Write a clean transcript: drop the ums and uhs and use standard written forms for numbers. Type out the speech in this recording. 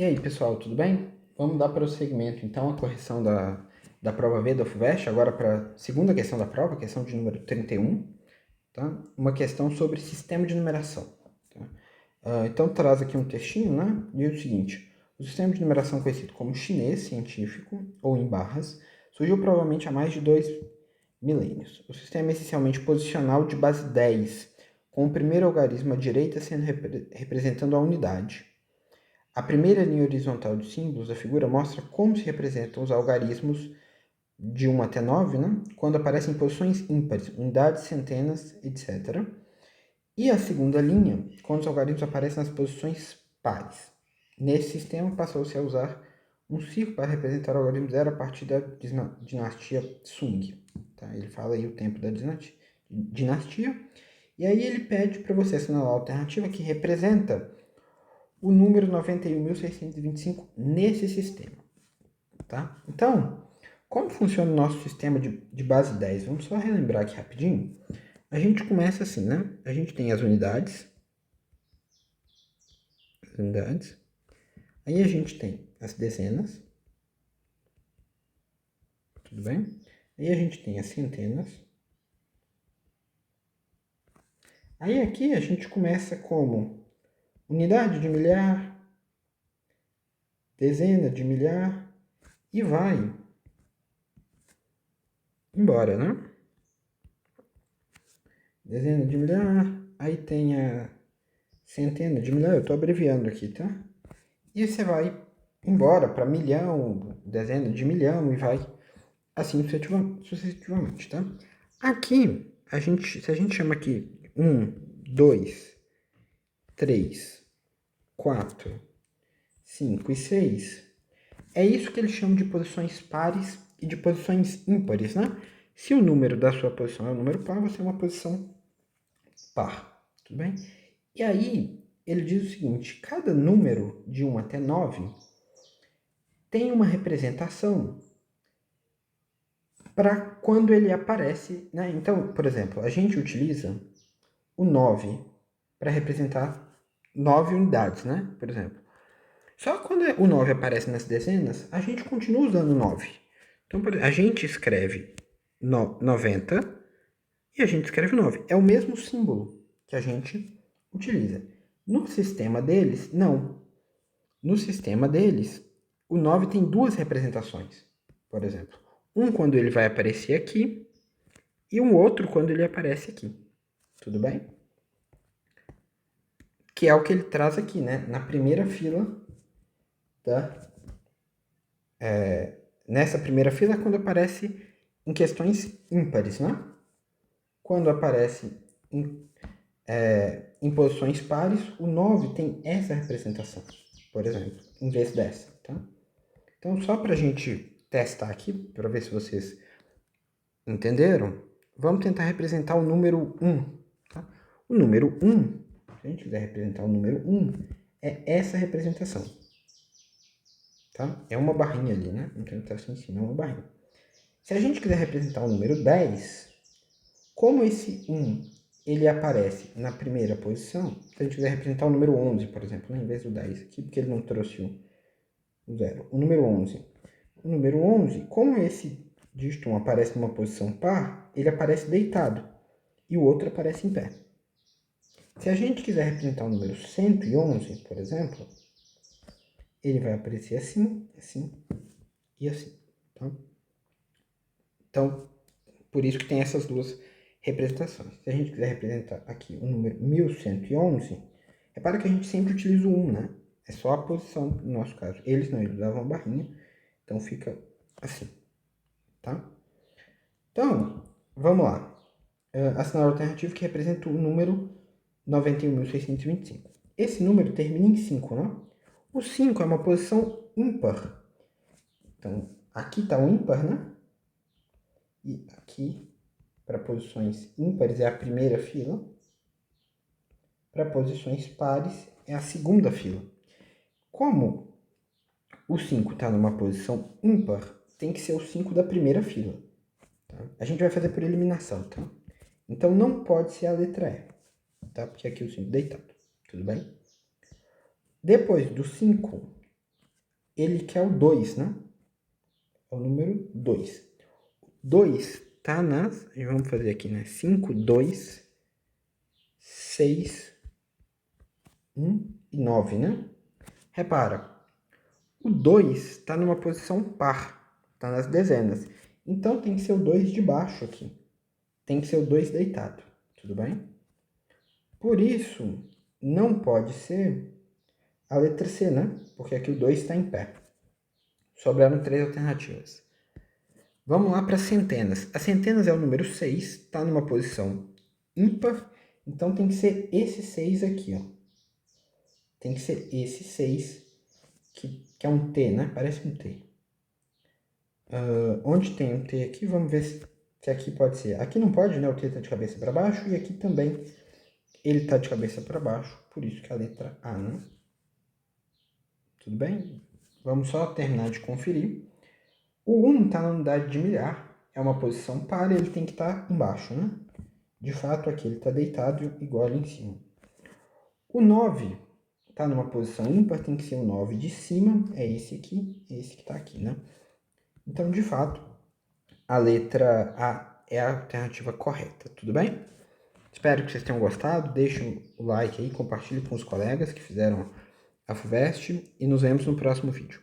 E aí, pessoal, tudo bem? Vamos dar prosseguimento, então, à correção da prova V da FUVEST, agora para a segunda questão da prova, questão de número 31, tá? Uma questão sobre sistema de numeração. Tá? Então, traz aqui um textinho, né? E é o seguinte: o sistema de numeração conhecido como chinês científico, ou em barras, surgiu provavelmente há mais de 2 milênios. O sistema é essencialmente posicional de base 10, com o primeiro algarismo à direita sendo representando a unidade. A primeira linha horizontal de símbolos da figura mostra como se representam os algarismos de 1 até 9, né? Quando aparecem em posições ímpares, unidades, centenas, etc. E a segunda linha, quando os algarismos aparecem nas posições pares. Nesse sistema, passou-se a usar um círculo para representar o algarismo zero a partir da dinastia Sung. Tá? Ele fala aí o tempo da dinastia. E aí ele pede para você assinalar a alternativa que representa o número 91.625 nesse sistema, tá? Então, como funciona o nosso sistema de base 10? Vamos só relembrar aqui rapidinho. A gente começa assim, né? A gente tem as unidades. Aí a gente tem as dezenas. Tudo bem? Aí a gente tem as centenas. Aí aqui a gente começa como unidade de milhar, dezena de milhar e vai embora, né? Dezena de milhar, aí tem a centena de milhar, eu estou abreviando aqui, tá? E você vai embora para milhão, dezena de milhão e vai assim sucessivamente, tá? Aqui, se a gente chama aqui 1, 2, 3, 4, 5 e 6, é isso que eles chamam de posições pares e de posições ímpares, né? Se o número da sua posição é um número par, você é uma posição par, tudo bem? E aí, ele diz o seguinte: cada número de 1 até 9 tem uma representação para quando ele aparece, né? Então, por exemplo, a gente utiliza o 9 para representar 9 unidades, né? Por exemplo. Só que quando o 9 aparece nas dezenas, a gente continua usando 9. Então, a gente escreve 90 e a gente escreve 9. É o mesmo símbolo que a gente utiliza. No sistema deles, não. No sistema deles, o 9 tem duas representações, por exemplo. Um quando ele vai aparecer aqui e um outro quando ele aparece aqui. Tudo bem? Que é o que ele traz aqui, né? Na primeira fila nessa primeira fila é quando aparece em questões ímpares, né? Quando aparece em posições pares, o 9 tem essa representação, por exemplo, em vez dessa, tá? Então, só para a gente testar aqui, para ver se vocês entenderam, vamos tentar representar o número 1. Tá? O número 1, se a gente quiser representar o número 1, é essa representação. Tá? É uma barrinha ali, né? Não tem um traço em cima, é uma barrinha. Se a gente quiser representar o número 10, como esse 1 ele aparece na primeira posição, se a gente quiser representar o número 11, por exemplo, né? Em vez do 10 aqui, porque ele não trouxe o 0. O número 11. O número 11, como esse dígito 1 aparece numa posição par, ele aparece deitado e o outro aparece em pé. Se a gente quiser representar o número 111, por exemplo, ele vai aparecer assim, assim e assim. Tá? Então, por isso que tem essas duas representações. Se a gente quiser representar aqui o número 1111, repara que a gente sempre utiliza o 1, né? É só a posição no nosso caso. Eles não, eles davam uma barrinha, então fica assim, tá? Então, vamos lá. Assinalar o alternativo que representa o número 91.625. Esse número termina em 5, né? O 5 é uma posição ímpar. Então, aqui está o ímpar, né? E aqui, para posições ímpares, é a primeira fila. Para posições pares, é a segunda fila. Como o 5 está numa posição ímpar, tem que ser o 5 da primeira fila. Tá? A gente vai fazer por eliminação, tá? Então, não pode ser a letra E, tá? Porque aqui o 5 deitado, tudo bem? Depois do 5, ele quer o 2, né? É o número 2. 2 tá nas... Vamos fazer aqui, né? 5, 2, 6, 1 e 9, né? Repara, o 2 está numa posição par, está nas dezenas. Então tem que ser o 2 de baixo aqui. Tem que ser o 2 deitado, tudo bem? Por isso, não pode ser a letra C, né? Porque aqui o 2 está em pé. Sobraram 3 alternativas. Vamos lá para as centenas. As centenas é o número 6, está numa posição ímpar, então tem que ser esse 6 aqui, ó. Tem que ser esse 6, que é um T, né? Parece um T. Onde tem um T aqui, vamos ver se aqui pode ser. Aqui não pode, né? O T está de cabeça para baixo, e aqui também ele está de cabeça para baixo, por isso que é a letra A, né? Tudo bem? Vamos só terminar de conferir. O 1 está na unidade de milhar, é uma posição par e ele tem que estar embaixo, né? De fato, aqui ele está deitado igual ali em cima. O 9 está numa posição ímpar, tem que ser o 9 de cima, é esse aqui, é esse que está aqui, né? Então, de fato, a letra A é a alternativa correta, tudo bem? Espero que vocês tenham gostado, deixem o like aí, compartilhem com os colegas que fizeram a FUVEST e nos vemos no próximo vídeo.